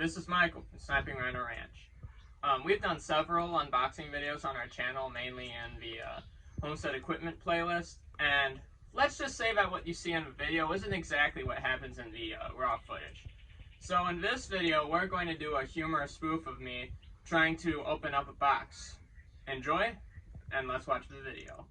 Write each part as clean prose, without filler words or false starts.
This is Michael from Sniping, Rhino Ranch. We've done several unboxing videos on our channel, mainly in the Homestead Equipment playlist, and let's just say that what you see in the video isn't exactly what happens in the raw footage. So in this video, we're going to do a humorous spoof of me trying to open up a box. Enjoy, and let's watch the video.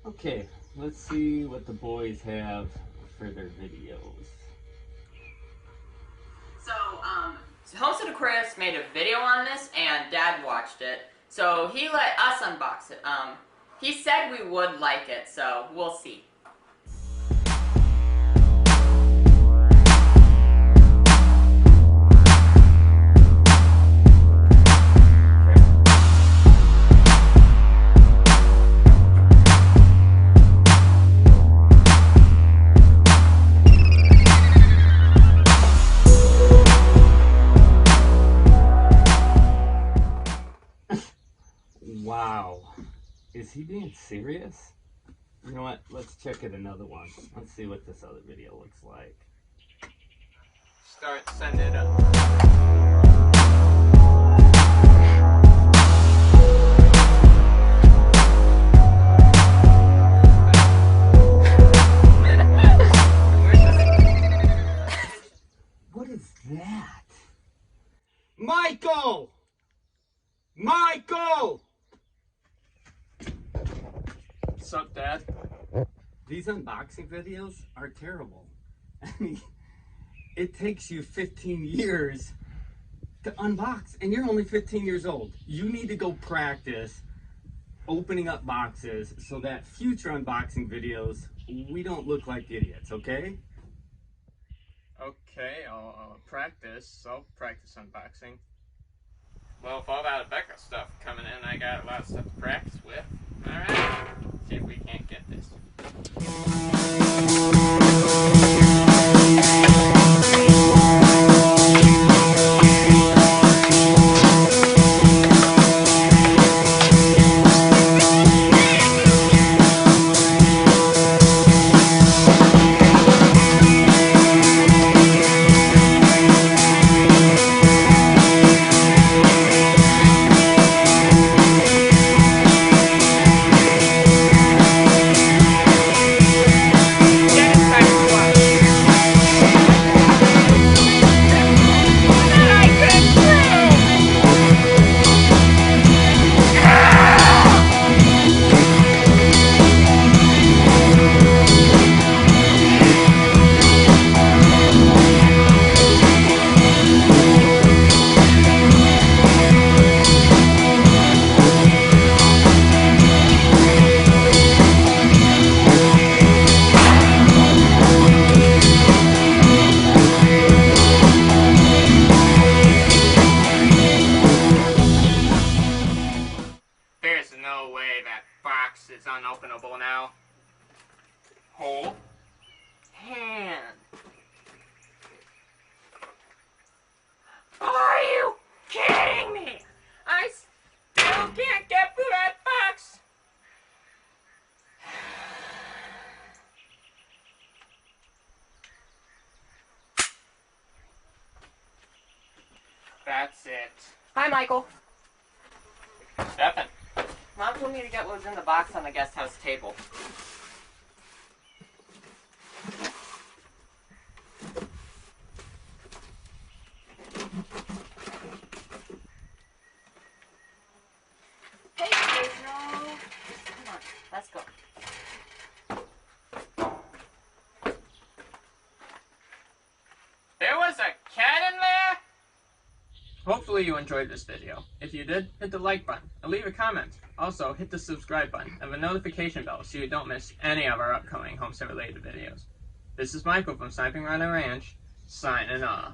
Okay, let's see what the boys have for their videos. So, Homestead Aquarius made a video on this, and Dad watched it. So he let us unbox it. He said we would like it, so we'll see. Wow, is he being serious? You know what, let's check it another one. Let's see what this other video looks like. Start sending it up. What is that? Michael! Michael! What's up, Dad? These unboxing videos are terrible. I mean, it takes you 15 years to unbox, and you're only 15 years old. You need to go practice opening up boxes so that future unboxing videos, we don't look like idiots, okay? Okay, I'll practice. I'll practice unboxing. Well, with all that Becca stuff coming in, I got a lot of stuff to practice with. Alright, see if we can't get this. No way that box is unopenable now. Hold. Hand. Are you kidding me? I still can't get through that box. That's it. Hi, Michael. Stefan. Mom told me to get what was in the box on the guest house table. Hey, Rhino. Come on, let's go. There was a cat in there? Hopefully you enjoyed this video. If you did, hit the like button and leave a comment. Also, hit the subscribe button and the notification bell so you don't miss any of our upcoming homestead related videos. This is Michael from Sniping, Rhino Ranch, signing off.